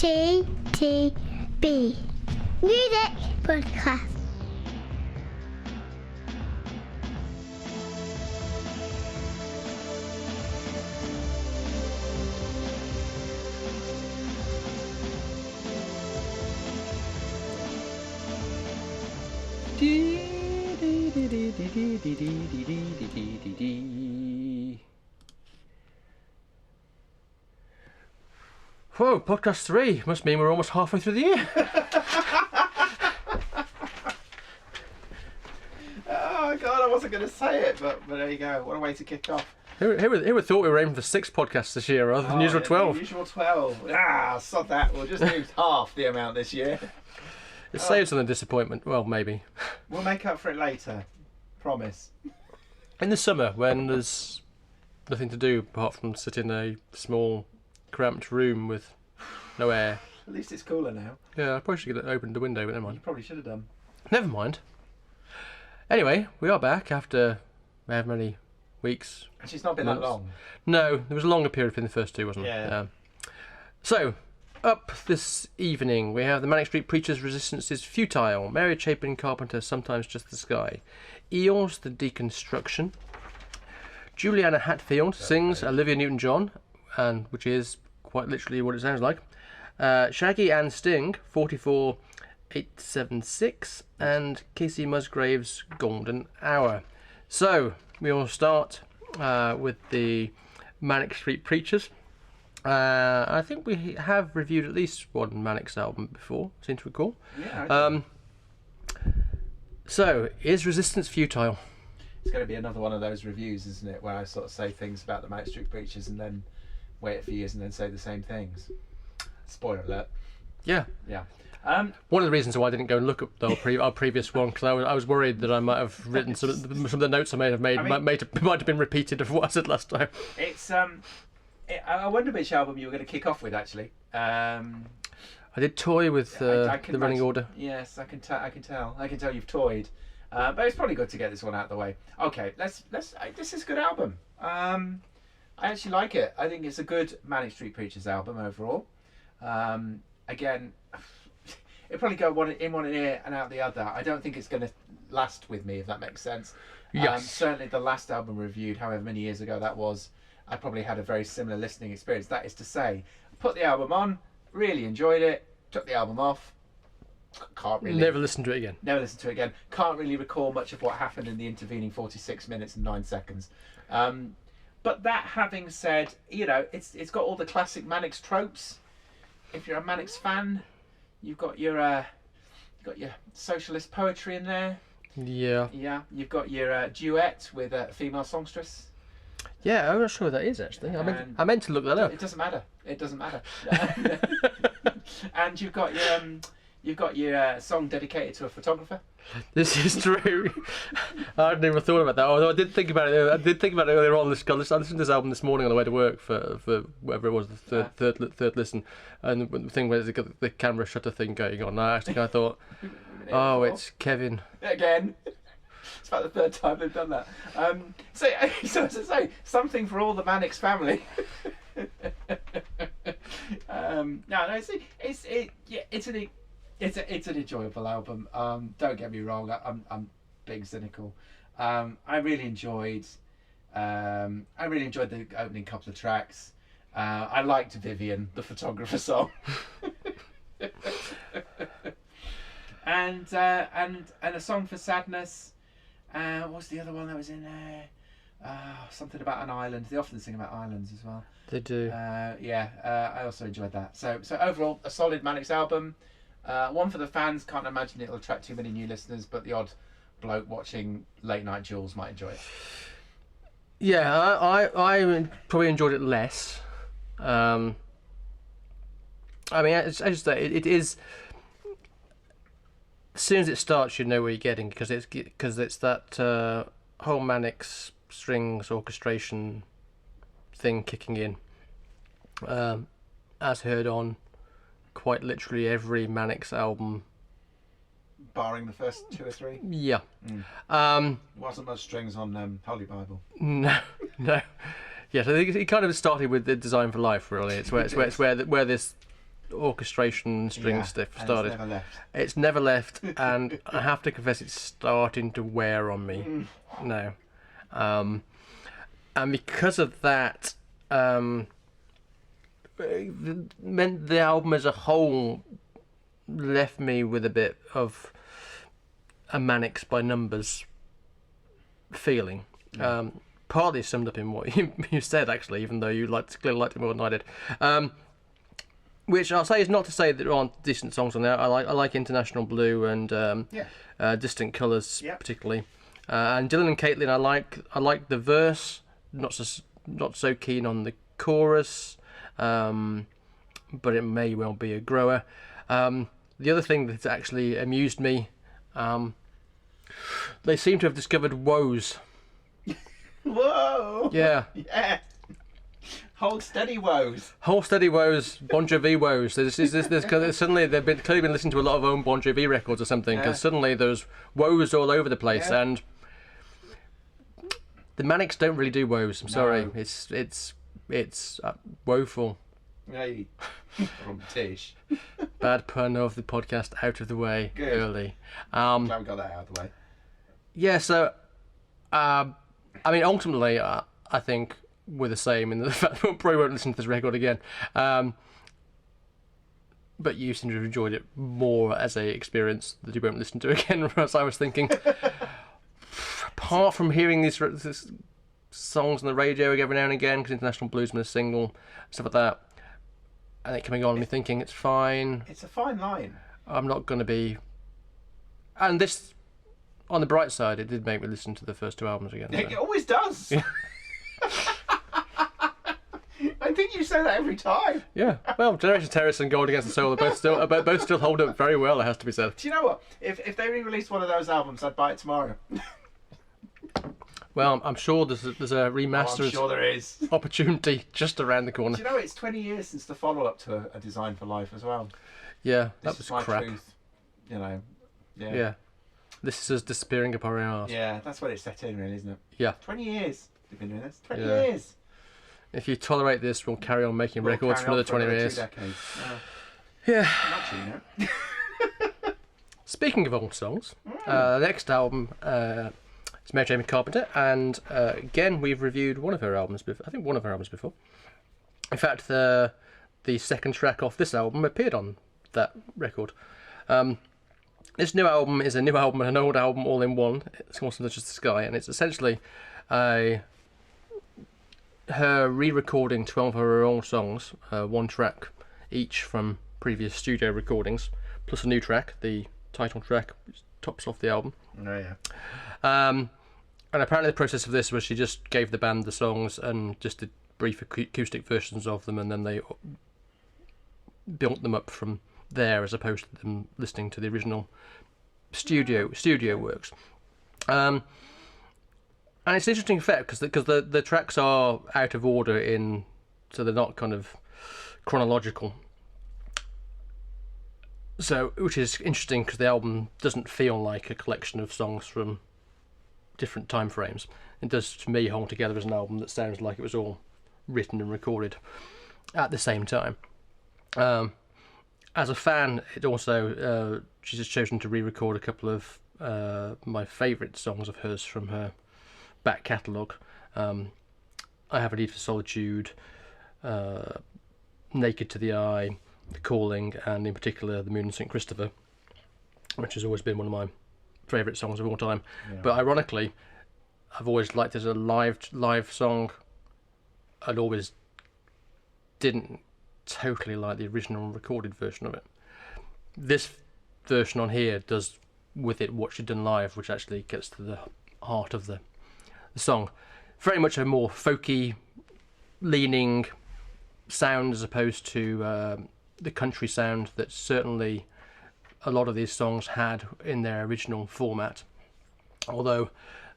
MTTB Music Podcast. Whoa, podcast 3. Must mean we're almost halfway through the year. Oh God, I wasn't going to say it, but there you go. What a way to kick off. Who would thought we were aiming for 6 podcasts this year rather than usual 12? Usual 12. Sod that. We'll just do half the amount this year. It saves on the disappointment. Well, maybe. We'll make up for it later. Promise. In the summer, when there's nothing to do apart from sit in a small, cramped room with no air. At least it's cooler now. Yeah, I probably should get opened the window, but never You mind. probably should have done. Never mind. Anyway, we are back after however many weeks. Actually, it's not been that long. No, there was a longer period between the first two, wasn't there? Yeah. So, up this evening, we have the Manic Street Preachers' Resistance is Futile, Mary Chapin Carpenter, Sometimes Just the Sky, Eels, The Deconstruction, Juliana Hatfield sings Olivia Newton-John, and which is quite literally what it sounds like, Shaggy Sting, 44876, and Kacey Musgraves' Golden Hour. So, we will start with the Manic Street Preachers. I think we have reviewed at least one Manic's album before, I seem to recall. Yeah. So, is Resistance futile? It's going to be another one of those reviews, isn't it, where I sort of say things about the Manic Street Preachers and then wait a few years and then say the same things. Spoiler alert. Yeah. Yeah. One of the reasons why I didn't go and look at our previous one, because I was worried that I might have written some of the notes I may have made might have been repeated of what I said last time. It's I wonder which album you were going to kick off with, actually. I did toy with the running order. Yes, I can tell you've toyed, but it's probably good to get this one out of the way. Okay, let's. This is a good album. I actually like it. I think it's a good Manic Street Preachers album overall. Again, it'll probably go in one ear and out the other. I don't think it's going to last with me, if that makes sense. Yes. Certainly the last album reviewed, however many years ago that was, I probably had a very similar listening experience. That is to say, put the album on, really enjoyed it, took the album off, can't really... Never listened to it again. Never listened to it again. Can't really recall much of what happened in the intervening 46 minutes and 9 seconds. But that having said, you know, it's got all the classic Manic's tropes. If you're a Manic's fan, you've got your socialist poetry in there. Yeah. Yeah. You've got your duet with a female songstress. Yeah, I'm not sure what that is actually. I meant to look that up. It doesn't matter. And you've got your song dedicated to a photographer. This is true. I hadn't even thought about that. Although I did think about it. Earlier on. I listened to this album this morning on the way to work for whatever it was, the third listen, and the thing where there's the camera shutter thing going on. I actually kind of thought, oh, it's Kevin again. It's about the third time they've done that. So as I say, something for all the Manic's family. It's an enjoyable album. Don't get me wrong. I'm being cynical. I really enjoyed the opening couple of tracks. I liked Vivian, the photographer song. and a song for sadness. What's the other one that was in there? Something about an island. They often sing about islands as well. They do. I also enjoyed that. So overall, a solid Manic's album. One for the fans. Can't imagine it'll attract too many new listeners, but the odd bloke watching Late Night Jules might enjoy it. Yeah, I probably enjoyed it less. I mean, as you say, it is. As soon as it starts, you know what you're getting because it's that whole Manic's strings orchestration thing kicking in, as heard on quite literally every Manic's album, barring the first 2 or 3. Yeah. Wasn't much strings on Holy Bible. No. Yes, I think it kind of started with the Design for Life. Really, it's where this orchestration and string stuff and started. It's never left. It's never left, and I have to confess, it's starting to wear on me now. And because of that, it meant the album as a whole left me with a bit of a Manics by numbers feeling. Partly summed up in what you said, actually, even though you clearly liked it more than I did. Which I'll say is not to say that there aren't decent songs on there. I like International Blue and Distant Colours particularly. And Dylan and Caitlin, I like the verse. Not so keen on the chorus, but it may well be a grower. The other thing that actually amused me, they seem to have discovered woes. Whoa! Yeah. Yeah. Hold steady, woes. Hold steady, woes. Bon Jovi woes. Suddenly they've clearly been listening to a lot of own Bon Jovi records or something, because suddenly there's woes all over the place, and the Manics don't really do woes. I'm sorry. It's woeful. Hey, from Tish. Bad pun of the podcast out of the way early. Glad we got that out of the way. Yeah, so I mean, ultimately, I think we're the same in the fact that we probably won't listen to this record again. But you seem to have enjoyed it more as a experience that you won't listen to again, whereas I was thinking, apart from hearing these songs on the radio every now and again, because International Bluesman is single, stuff like that, and it coming on me thinking, it's fine. It's a fine line. I'm not going to be... And this... On the bright side, it did make me listen to the first two albums again. So. It always does. I think you say that every time. Yeah. Well, Generation Terrace and Gold Against the Soul are both still hold up very well, it has to be said. Do you know what? If they re-released one of those albums, I'd buy it tomorrow. Well, I'm sure there's a remastered I'm sure there is. opportunity just around the corner. Do you know it's 20 years since the follow-up to A Design for Life as well? Yeah, that This was is my crap. truth. You know. Yeah. This is us disappearing up our arse. Yeah, that's what it's set in, really, isn't it? Yeah. 20 years they've been doing this. 20 Yeah. years. If you tolerate this, we'll carry on making records for another 20 years. 2 decades. Yeah. Actually, no. Speaking of old songs, the next album is Mary Chapin Carpenter, and again we've reviewed one of her albums before. I think one of her albums before. In fact, the second track off this album appeared on that record. This new album is a new album and an old album all in one. It's called Something Just the Sky, and it's essentially her re-recording 12 of her old songs, one track each from previous studio recordings, plus a new track, the title track, which tops off the album. Oh, yeah. And apparently the process of this was she just gave the band the songs and just did brief acoustic versions of them, and then they built them up from there, as opposed to them listening to the original studio works. And it's an interesting effect because the tracks are out of order so they're not kind of chronological. So, which is interesting because the album doesn't feel like a collection of songs from different time frames. It does, to me, hold together as an album that sounds like it was all written and recorded at the same time. As a fan, it also she's just chosen to re-record a couple of my favourite songs of hers from her back catalogue. I Have a Need for Solitude, Naked to the Eye, The Calling, and in particular The Moon and St. Christopher, which has always been one of my favourite songs of all time. Yeah. But ironically, I've always liked it as a live song. I'd always didn't totally like the original recorded version of it. This version on here does with it what she'd done live, which actually gets to the heart of the song. Very much a more folky leaning sound as opposed to the country sound that certainly a lot of these songs had in their original format. Although,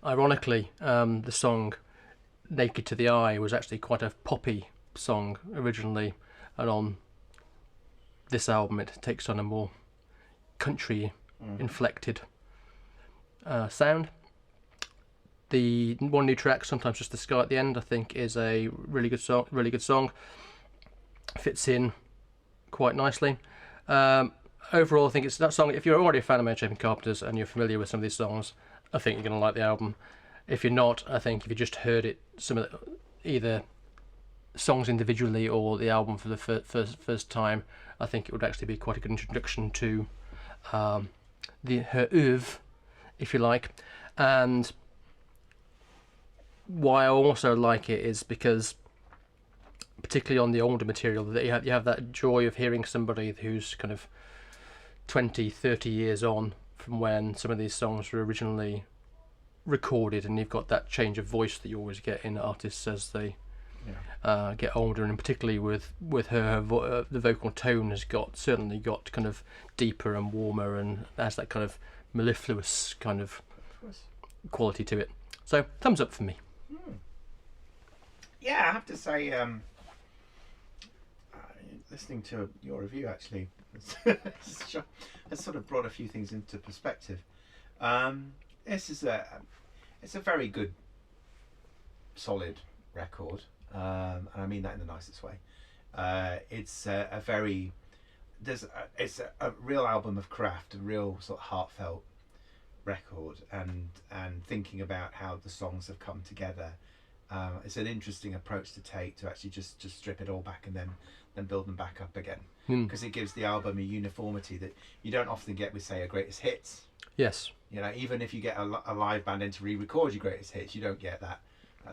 ironically, the song Naked to the Eye was actually quite a poppy song originally, and on this album it takes on a more country inflected sound. The one new track, Sometimes Just the Sky at the end, I think is a really good song. Fits in quite nicely. Overall, I think it's that song. If you're already a fan of Mary Chapin Carpenters and you're familiar with some of these songs, I think you're going to like the album. If you're not, I think if you just heard it, either songs individually or the album for the first time, I think it would actually be quite a good introduction to her oeuvre, if you like. And why I also like it is because, particularly on the older material, that you have that joy of hearing somebody who's kind of 20, 30 years on from when some of these songs were originally recorded, and you've got that change of voice that you always get in artists as they get older, and particularly with her, the vocal tone has certainly got kind of deeper and warmer, and has that kind of mellifluous kind of quality to it. So thumbs up for me. Yeah, I have to say, listening to your review actually has sort of brought a few things into perspective. It's a very good, solid record, and I mean that in the nicest way. It's a real album of craft, a real sort of heartfelt record, and thinking about how the songs have come together. It's an interesting approach to take, to actually just strip it all back and then build them back up again, because it gives the album a uniformity that you don't often get with, say, a greatest hits. Yes. You know, even if you get a live band in to re-record your greatest hits, you don't get that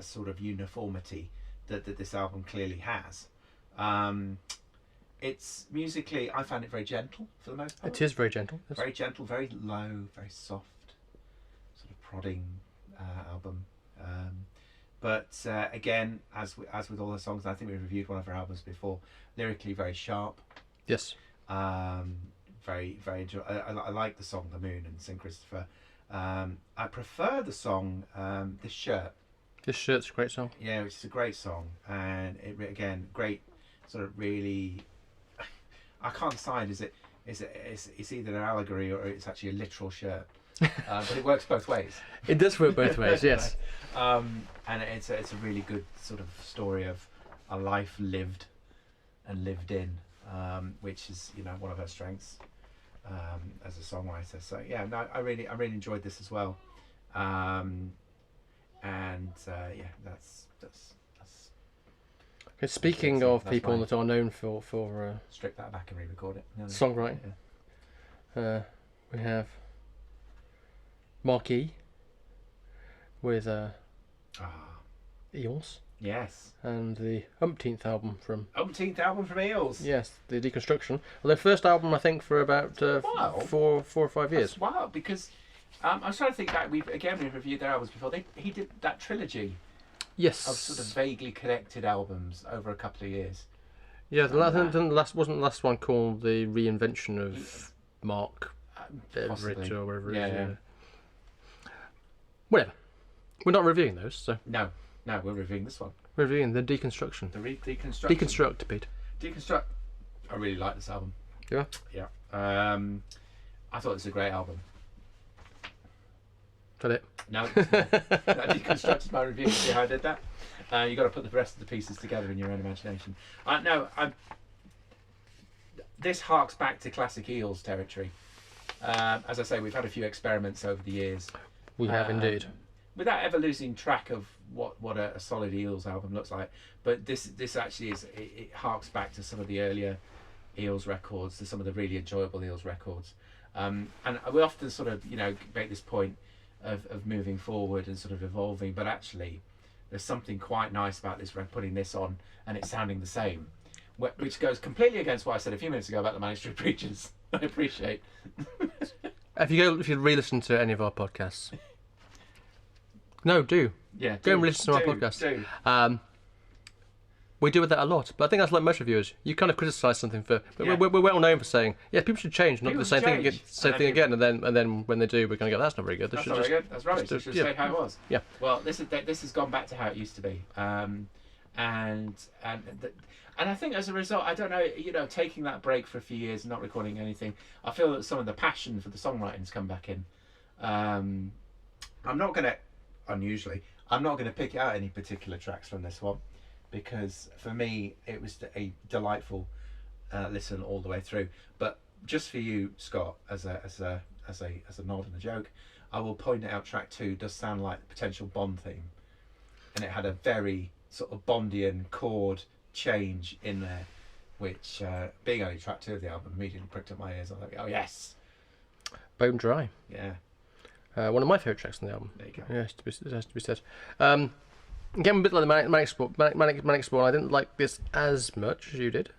sort of uniformity that this album clearly has. It's musically, I found it very gentle for the most part. It is very gentle. Yes. Very gentle, very low, very soft, sort of prodding album. But again, as with all the songs, I think we reviewed one of her albums before, lyrically very sharp. Yes. Very, very I like the song The Moon and St. Christopher. I prefer the song This Shirt. This Shirt's a great song. Yeah, which is a great song, and it again, great sort of really, I can't decide, it's either an allegory or it's actually a literal shirt. But it works both ways. It does work both ways, yes. And it's a really good sort of story of a life lived and lived in, which is, you know, one of her strengths as a songwriter. So yeah, no, I really enjoyed this as well. Yeah, that's. Okay, speaking of people that are known for strip that back and re-record it. No. Songwriting, we have Marquis with Eels. Yes. And the umpteenth album from Eels. Yes, the Deconstruction. Well, their first album, I think, for about 4 or 5 years. Wow, because I was trying to think back. We've reviewed their albums before. He did that trilogy. Yes. Of sort of vaguely connected albums over a couple of years. Yeah, wasn't the last one called the reinvention of Mark Everett or whatever it is. Yeah. Whatever. We're not reviewing those, so. No, we're reviewing this one. We're reviewing the Deconstruction. Deconstruction. Deconstruct, Pete. Deconstruct. I really like this album. Yeah? Yeah. I thought it was a great album. Got it? No, that deconstructed my review. See how I did that? You got to put the rest of the pieces together in your own imagination. This harks back to classic Eels territory. As I say, we've had a few experiments over the years. We have indeed. Without ever losing track of what a solid Eels album looks like, but this actually is. It harks back to some of the earlier Eels records, to some of the really enjoyable Eels records, and we often sort of make this point of moving forward and sort of evolving, but actually there's something quite nice about this, putting this on and it sounding the same, which goes completely against what I said a few minutes ago about the Manic Street Preachers. I appreciate. If you re-listen to any of our podcasts, go and listen to our podcast. We do that a lot, but I think that's like most reviewers. You kind of criticise something but we're well known for saying, people should change, not the same thing again, and then when they do, we're going to go, that's not very good. That's not very good. That's rubbish. They should say how it was. Yeah. Well, this has gone back to how it used to be, and I think as a result, I don't know, taking that break for a few years and not recording anything, I feel that some of the passion for the songwriting's come back in. I'm not going to pick out any particular tracks from this one, because for me it was a delightful listen all the way through. But just for you, Scott, as a nod and a joke, I will point out track 2 does sound like the potential Bond theme, and it had a very sort of Bondian chord change in there, which being only track 2 of the album immediately pricked up my ears. I was like, oh yes, Bone Dry. Yeah. One of my favourite tracks on the album. There you go. Yeah, it has to be said. Again, a bit like the Manic Spawn, I didn't like this as much as you did,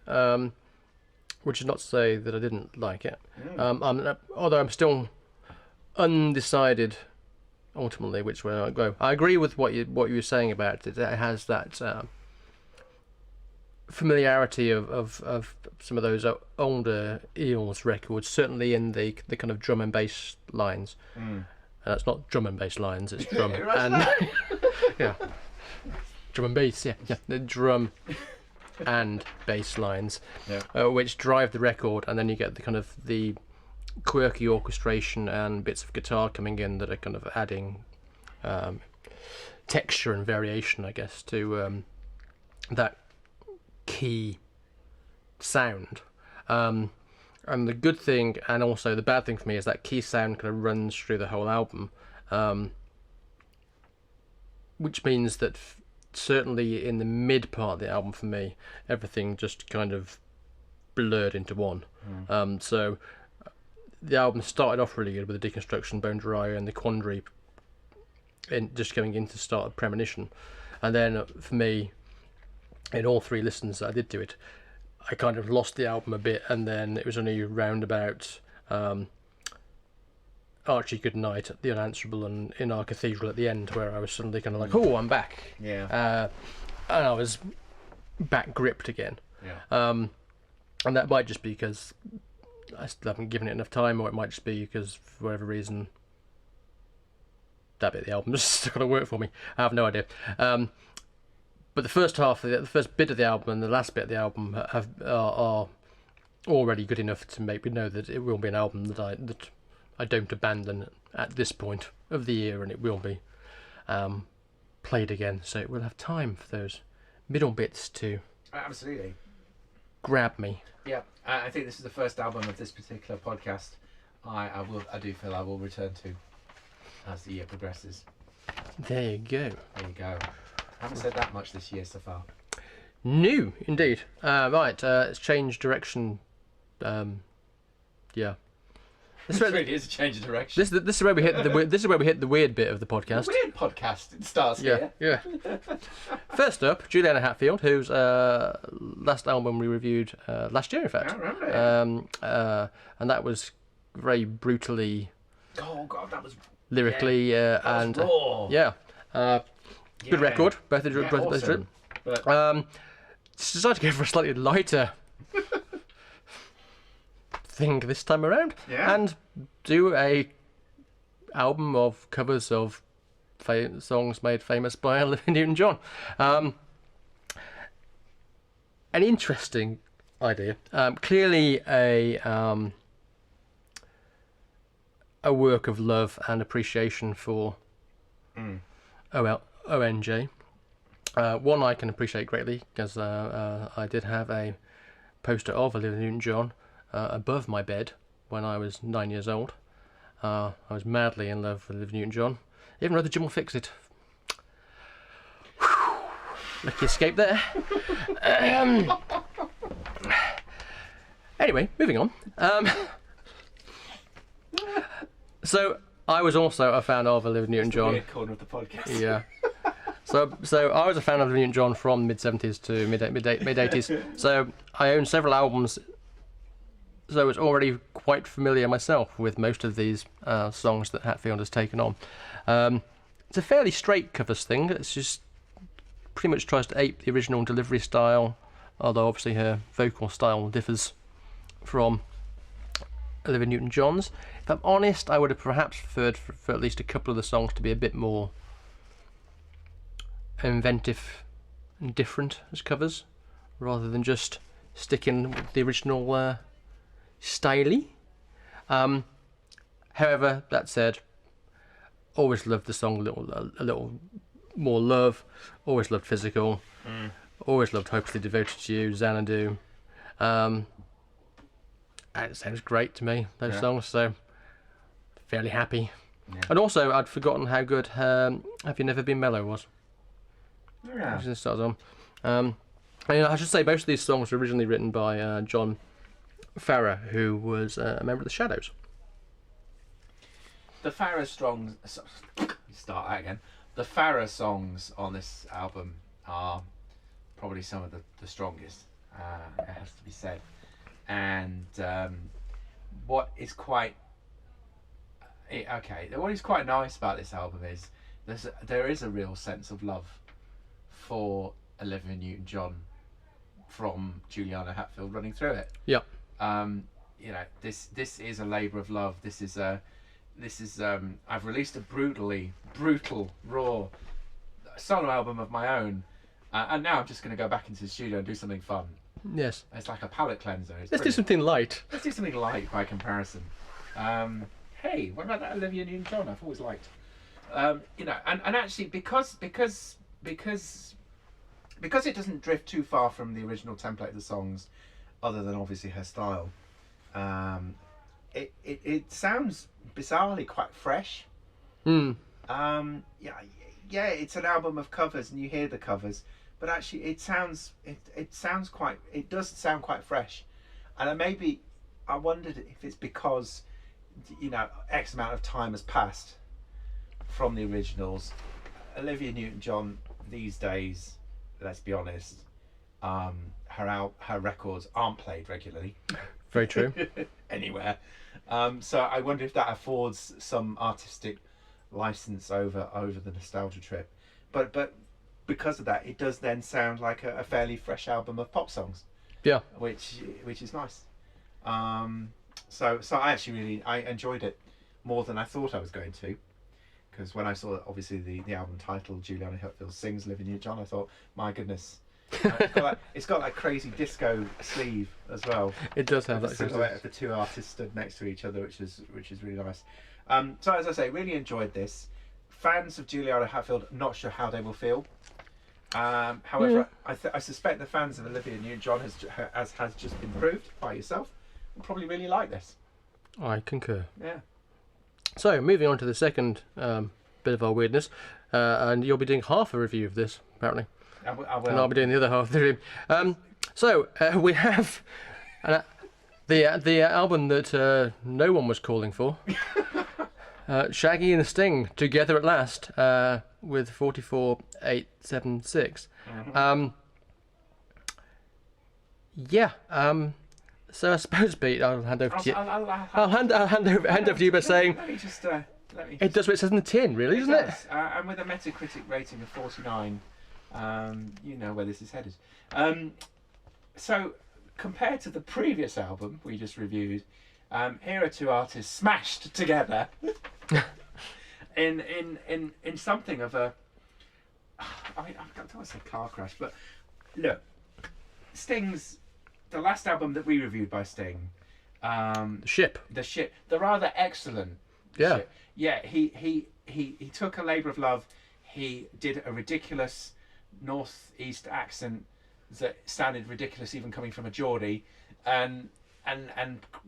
which is not to say that I didn't like it. Although I'm still undecided ultimately which way I go. I agree with what you were saying about it. It has that familiarity of some of those older Eels records, certainly in the kind of drum and bass lines. And it's not drum and bass lines, it's drum and yeah, drum and bass. Yeah, the drum and bass lines, which drive the record, and then you get the kind of the quirky orchestration and bits of guitar coming in that are kind of adding texture and variation, I guess, to that key sound. And the good thing, and also the bad thing for me, is that key sound kind of runs through the whole album, which means that certainly in the mid part of the album for me, everything just kind of blurred into one. So the album started off really good with the Deconstruction, Bone Dry, and the Quandary, just going into the start of Premonition. And then for me, in all 3 listens that I did to it, I kind of lost the album a bit, and then it was only round about Archie Goodnight, The Unanswerable, and In Our Cathedral at the end, where I was suddenly kind of like, oh, I'm back. Yeah. And I was back gripped again. Yeah. And that might just be because I still haven't given it enough time, or it might just be because, for whatever reason, that bit of the album just not going to work for me. I have no idea. But the first bit of the album and the last bit of the album are already good enough to make me know that it will be an album that I don't abandon at this point of the year, and it will be played again. So it will have time for those middle bits to Absolutely grab me. Yeah, I think this is the first album of this particular podcast I do feel I will return to as the year progresses. There you go. There you go. I haven't said that much this year so far. New, indeed. Right, it's changed direction. Yeah. This really is a change of direction. This is where we hit the weird bit of the podcast. The weird podcast. It starts here. Yeah. First up, Juliana Hatfield, whose last album we reviewed last year, in fact. I remember it. And that was very brutally. Oh God, that was lyrically and raw. Good record, both awesome. decided to go for a slightly lighter thing this time around, and do a album of covers of songs made famous by Olivia Newton-John. An interesting idea. Clearly a work of love and appreciation for ONJ. One I can appreciate greatly, because I did have a poster of Olivia Newton-John above my bed when I was 9 years old. I was madly in love with Olivia Newton-John. Even wrote the Jim Will Fix It. Lucky escape there. Anyway, moving on. So I was also a fan of Olivia Newton-John. Weird corner of the podcast. Yeah. So I was a fan of Olivia Newton-John from mid-70s to mid-80s. So I own several albums. So I was already quite familiar myself with most of these songs that Hatfield has taken on. It's a fairly straight covers thing. It's just pretty much tries to ape the original delivery style, although obviously her vocal style differs from Olivia Newton-John's. If I'm honest, I would have perhaps preferred for at least a couple of the songs to be a bit more inventive and different as covers, rather than just sticking with the original styley. However, that said, always loved the song a little more love. Always loved Physical. Always loved Hopelessly Devoted to You, Xanadu. it sounds great to me, those Yeah. songs, so fairly happy. Yeah. And also, I'd forgotten how good Have You Never Been Mellow was. Yeah. Which is starts on. I should say, most of these songs were originally written by John Farrar, who was a member of the Shadows. The Farrar songs. Start that again. The Farrar songs on this album are probably some of the strongest. It has to be said. And what is quite what is quite nice about this album is there is a real sense of love for Olivia Newton-John from Juliana Hatfield running through it. Yeah. This is a labour of love. This is I've released a brutal, raw solo album of my own, and now I'm just going to go back into the studio and do something fun. Yes. It's like a palate cleanser. Let's do something light. Let's do something light by comparison. Hey, what about that Olivia Newton-John? I've always liked. And actually because it doesn't drift too far from the original template of the songs, other than obviously her style, it sounds bizarrely quite fresh. Yeah, it's an album of covers, and you hear the covers, but actually it does sound quite fresh. And I wondered if it's because X amount of time has passed from the originals. Olivia Newton-John these days, let's be honest, her records aren't played regularly. Very true. Anywhere. So I wonder if that affords some artistic license over the nostalgia trip. But because of that, it does then sound like a fairly fresh album of pop songs. Yeah. Which is nice. So I actually I enjoyed it more than I thought I was going to. Because when I saw obviously the album title, Juliana Hatfield Sings Olivia Newton-John, I thought, my goodness. It's got that crazy disco sleeve as well. It does have that silhouette of the two artists stood next to each other, which is really nice. So as I say, really enjoyed this. Fans of Juliana Hatfield, not sure how they will feel. However, I suspect the fans of Olivia Newton-John, as has just been proved by yourself, will probably really like this. I concur. Yeah. So, moving on to the second bit of our weirdness, and you'll be doing half a review of this, apparently. I will. And I'll be doing the other half of the review. So, we have the album that no one was calling for. Shaggy and Sting, Together at Last, with 44,876. So I suppose, Pete, I'll hand over to you. I'll hand over to you by saying let me just it does what it says in the tin, really, doesn't it? And with a Metacritic rating of 49, you know where this is headed. So compared to the previous album we just reviewed, here are two artists smashed together in something of a, I don't want to say car crash, but look, Sting's, the last album that we reviewed by Sting, The Ship, the rather excellent Ship. Yeah, he took a labour of love. He did a ridiculous northeast accent that sounded ridiculous even coming from a Geordie, and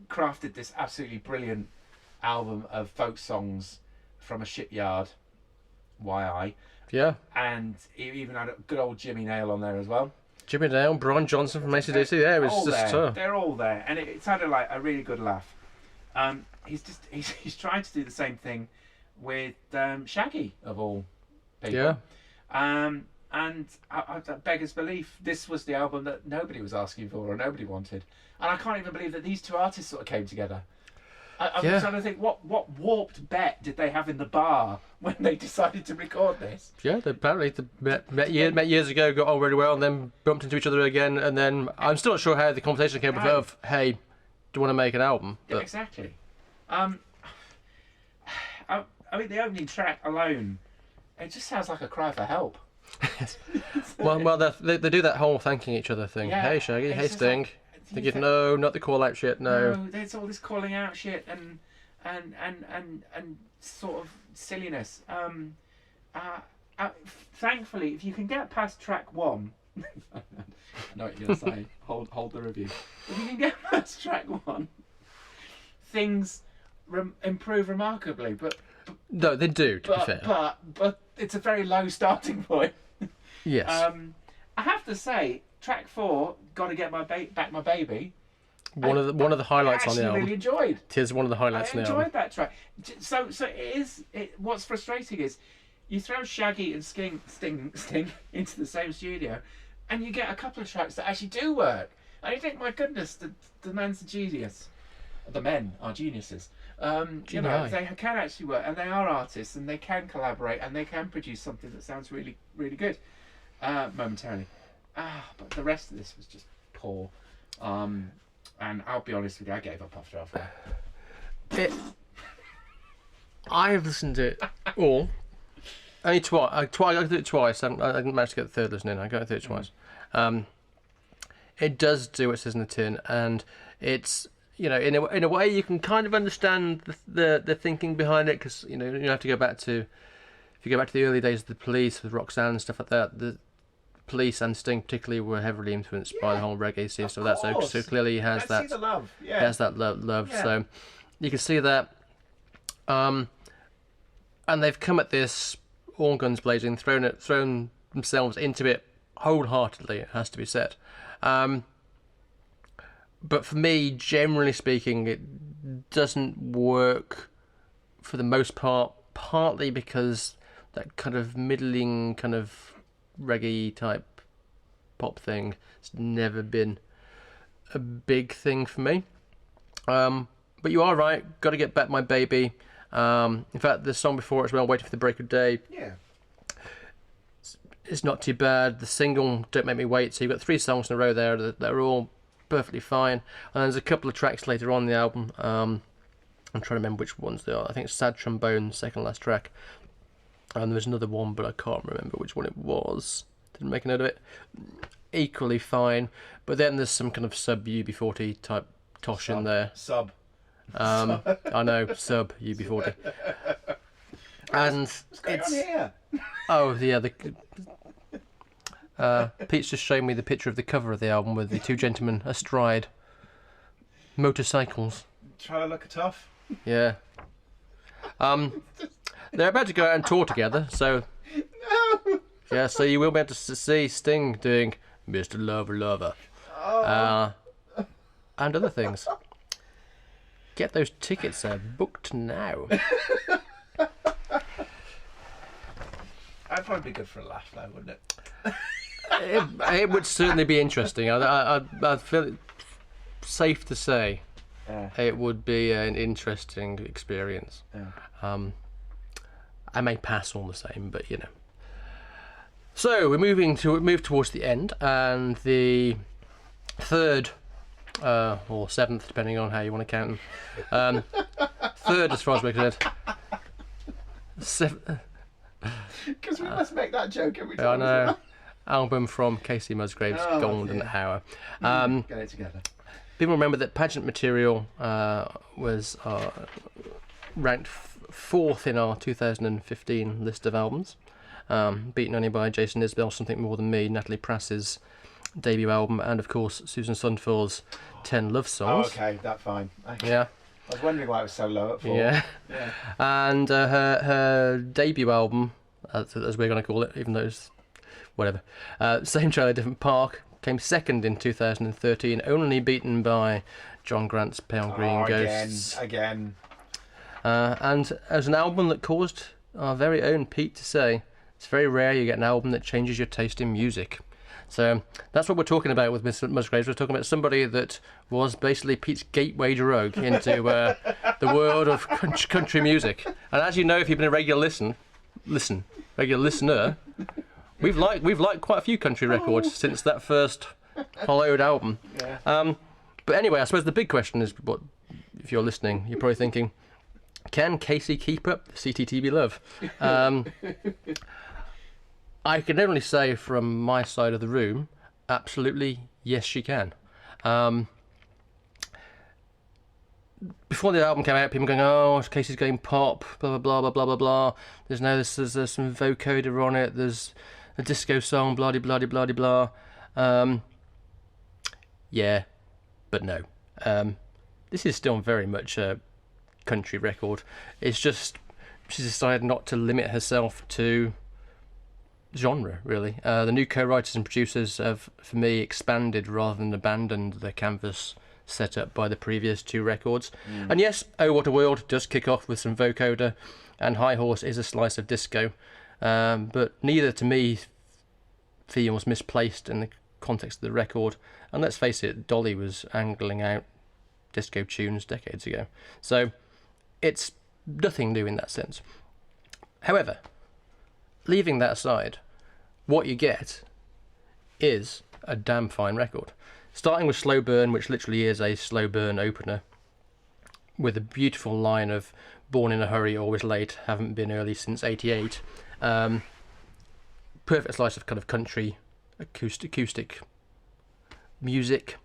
crafted this absolutely brilliant album of folk songs from a shipyard. Yeah. And he even had a good old Jimmy Nail on there as well. Jimmy Nail, Brian Johnson from AC/DC. Yeah, it was just they're all there, and it sounded like a really good laugh. He's trying to do the same thing with Shaggy, of all people. Yeah. And I beggars belief, this was the album that nobody was asking for or nobody wanted, and I can't even believe that these two artists sort of came together. I'm trying to think what warped bet did they have in the bar when they decided to record this? Yeah, they apparently met years ago, got on really well, and then bumped into each other again. And then I'm still not sure how the conversation came of, hey, do you want to make an album? But... Yeah, exactly. I mean, the opening track alone, it just sounds like a cry for help. Yes. well, they do that whole thanking each other thing. Yeah, hey, Shaggy. Hey, Sting. Like, no, not the call out shit. No, there's all this calling out shit and sort of silliness. Thankfully, if you can get past track one, I know what you're gonna say. Hold the review. If you can get past track one, things improve remarkably, but No, they do, to be fair. But it's a very low starting point. Yes. I have to say, track 4, "Gotta Get Back My Baby." One of the highlights on the I album. really enjoyed. It is one of the highlights I on the album. enjoyed that track. So what's frustrating is you throw Shaggy and Sting into the same studio, and you get a couple of tracks that actually do work. And you think, my goodness, the man's a genius. The men are geniuses. You know, they can actually work, and they are artists, and they can collaborate, and they can produce something that sounds really, really good momentarily. But the rest of this was just poor. And I'll be honest with you, I gave up after halfway. I've listened to it all. Only twice. I got through it twice. I didn't manage to get the third listen in. I got through it twice. It does do what it says in the tin, and it's, you know, in a way you can kind of understand the thinking behind it, because you know you have to go back to, if you go back to the early days of the Police with Roxanne and stuff like that. The Police and Sting particularly were heavily influenced by the whole reggae scene, stuff like that. So clearly he has that. See the love. Yeah. He has that love. Yeah. So you can see that. And they've come at this all guns blazing, thrown themselves into it wholeheartedly. It has to be said. But for me, generally speaking, it doesn't work for the most part. Partly because that kind of middling kind of reggae type pop thing has never been a big thing for me. But you are right. Got to Get Back My Baby. In fact, the song before it as well, Waiting for the Break of Day. Yeah. It's not too bad. The single, Don't Make Me Wait. So you've got 3 songs in a row there that are all perfectly fine. And there's a couple of tracks later on in the album. I'm trying to remember which ones they are. I think it's Sad Trombone, second last track. And there's another one, but I can't remember which one it was. Didn't make a note of it. Equally fine. But then there's some kind of sub UB40 type tosh in there. I know, sub UB40. And what's going on here? Oh, yeah. Pete's just showing me the picture of the cover of the album with the 2 gentlemen astride motorcycles. Trying to look tough. Yeah. They're about to go out and tour together, so No. yeah. So you will be able to see Sting doing "Mr. Lover Lover," and other things. Get those tickets booked now. That'd probably be good for a laugh, though, wouldn't it? It would certainly be interesting. I feel it safe to say it would be an interesting experience. Yeah. I may pass all the same, but you know. So we're move towards the end, and the third or seventh, depending on how you want to count them. Third, as far as we're concerned. Because we must make that joke every time. I know. Album from Kacey Musgraves, Golden Hour. Get it together. People remember that Pageant Material was ranked 4th in our 2015 list of albums, beaten only by Jason Isbell, Something More Than Me, Natalie Prass's debut album, and of course Susan Sundford's 10 Love Songs. Oh, okay, that's fine. Yeah. I was wondering why it was so low at 4. Yeah. Yeah. And her debut album, as we're going to call it, even though it's whatever, Same Trailer, Different Park, came 2nd in 2013, only beaten by John Grant's Pale Green Ghosts. Again. And as an album that caused our very own Pete to say, it's very rare you get an album that changes your taste in music. So that's what we're talking about with Miss Musgraves. We're talking about somebody that was basically Pete's gateway drug into the world of country music. And as you know, if you've been a regular listener, we've liked quite a few country records since that first Hollowed album. Yeah. But anyway, I suppose the big question is, what if you're listening, you're probably thinking, can Kacey keep up the CTTB love? I can only say from my side of the room, absolutely, yes, she can. Before the album came out, people were going, oh, Kacey's going pop, blah, blah, blah, blah, blah, blah. There's some vocoder on it, there's a disco song, blah, blah, blah, blah, blah. Yeah, but no. this is still very much a country record. It's just she's decided not to limit herself to genre, really. The new co-writers and producers have, for me, expanded rather than abandoned the canvas set up by the previous 2 records. And yes, Oh What a World does kick off with some vocoder, and High Horse is a slice of disco, but neither to me feels misplaced in the context of the record. And let's face it, Dolly was angling out disco tunes decades ago, so it's nothing new in that sense. However, leaving that aside, what you get is a damn fine record. Starting with Slow Burn, which literally is a slow burn opener, with a beautiful line of "Born in a hurry, always late, haven't been early since '88." Perfect slice of kind of country acoustic music,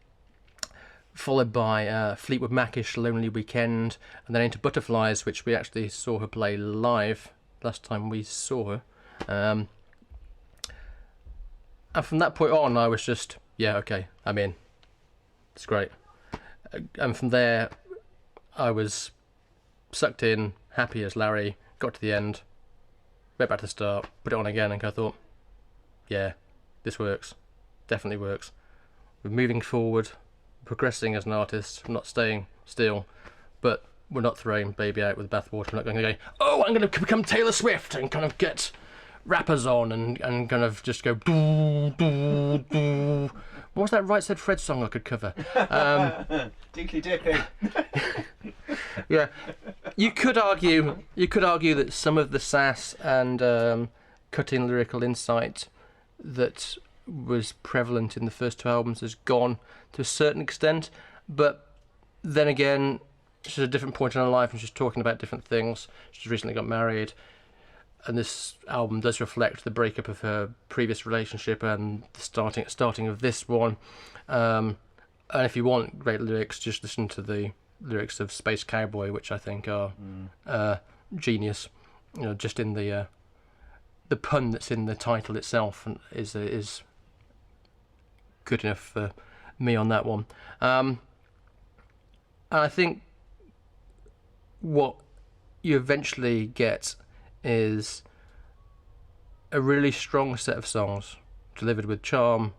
followed by Fleetwood Macish, Lonely Weekend, and then into Butterflies, which we actually saw her play live last time we saw her. And from that point on, I was just, yeah, okay, I'm in. It's great. And from there, I was sucked in, happy as Larry, got to the end, went back to the start, put it on again, and I thought, yeah, this works. Definitely works. We're moving forward, progressing as an artist, not staying still, but we're not throwing baby out with the bathwater. We're not going to go, oh, I'm going to become Taylor Swift and kind of get rappers on and kind of just go doo, doo, doo. What was that Right Said Fred song I could cover? Dinky Dippy. Yeah, you could argue that some of the sass and cutting lyrical insight that was prevalent in the first 2 albums has gone to a certain extent, but then again, she's at a different point in her life and she's talking about different things. She's recently got married, and this album does reflect the breakup of her previous relationship and the starting of this one. And if you want great lyrics, just listen to the lyrics of Space Cowboy, which I think are genius. You know, just in the pun that's in the title itself is good enough for me on that one. And I think what you eventually get is a really strong set of songs delivered with charm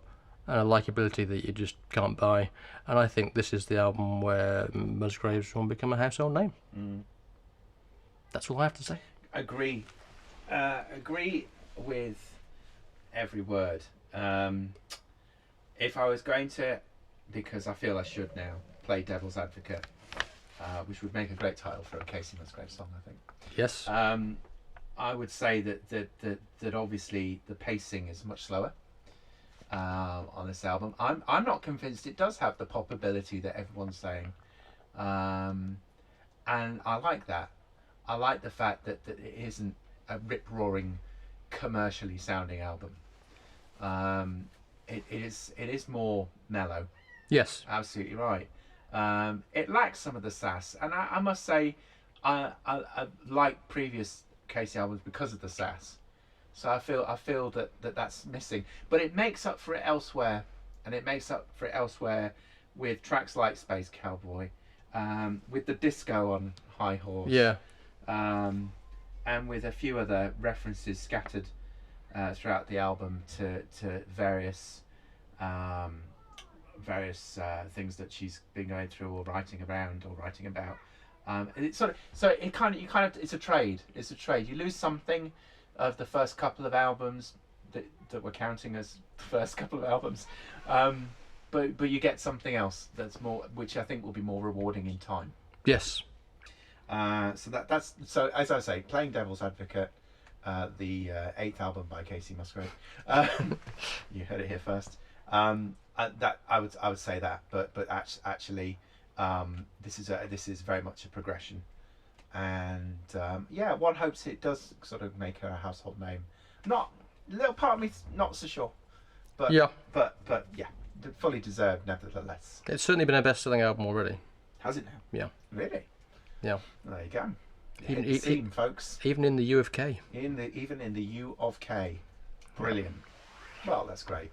and a likability that you just can't buy. And I think this is the album where Musgraves will become a household name. That's all I have to say. Agree with every word. If I was going to, because I feel I should now, play Devil's Advocate, which would make a great title for a Kacey Musgraves song, I think. Yes. I would say that obviously the pacing is much slower on this album. I'm not convinced it does have the pop ability that everyone's saying, and I like that. I like the fact that it isn't a rip-roaring, commercially sounding album. It is more mellow. Yes. Absolutely right. It lacks some of the sass, and I must say, I like previous Kacey albums because of the sass. So I feel that that's missing, but it makes up for it elsewhere, and it makes up for it elsewhere with tracks like Space Cowboy, with the disco on High Horse, Yeah. and with a few other references scattered throughout the album to various things that she's been going through or writing around or writing about. It's it's a trade. It's a trade. You lose something of the first couple of albums that we're counting as the first couple of albums, but you get something else that's more, which I think will be more rewarding in time. Yes. So as I say, playing Devil's Advocate, the 8th album by Kacey Musgraves. You heard it here first. That I would say that, but actually, this is very much a progression, and one hopes it does sort of make her a household name. Not a little part of me's not so sure, but Yeah. but yeah, fully deserved nevertheless. It's certainly been a best-selling album already. Has it now? Yeah. Really? Yeah. There you go. Even- Hit the scene, folks. Even in the U of K. Even in the U of K. Brilliant. Well, that's great.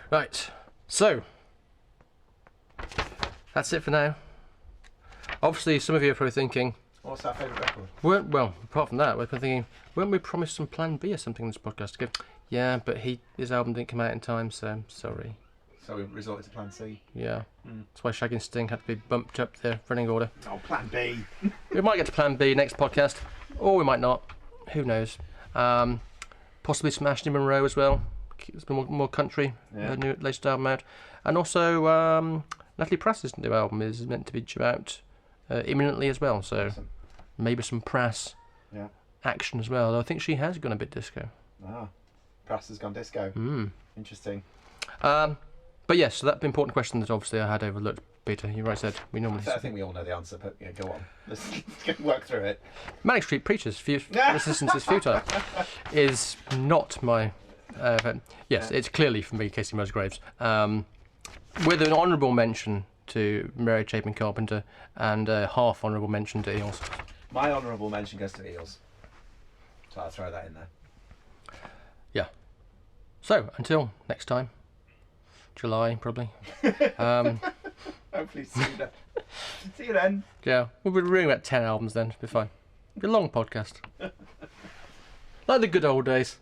Right. So, That's it for now. Obviously, some of you are probably thinking, What's our favourite record? well, apart from that, we're thinking, weren't we promised some Plan B or something in this podcast? Yeah, but his album didn't come out in time, so sorry. So we resorted to Plan C. Yeah, that's why Shaggy Sting had to be bumped up the running order. Oh, Plan B. We might get to Plan B next podcast, or we might not. Who knows? Possibly some Ashley Monroe as well. It's been more country. Yeah. New latest album out, and also Natalie Prass's new album is meant to be due out imminently as well. So Awesome. maybe some Prass action as well. Though I think she has gone a bit disco. Ah, Prass has gone disco. Interesting. But yes, so that's an important question that obviously I had overlooked. Peter, you right said we normally. I think we all know the answer, but yeah, go on. Let's work through it. Manic Street Preachers, Resistance is Futile, is not my. Yes, it's clearly for me, Kacey Musgraves. With an honourable mention to Mary Chapin Carpenter and a half honourable mention to Eels. My honourable mention goes to Eels. So I'll throw that in there. Yeah. So until next time, July probably. Hopefully sooner. See you then. Yeah, we'll be reviewing about 10 albums then. It'll be fine. It'll be a long podcast. Like the good old days.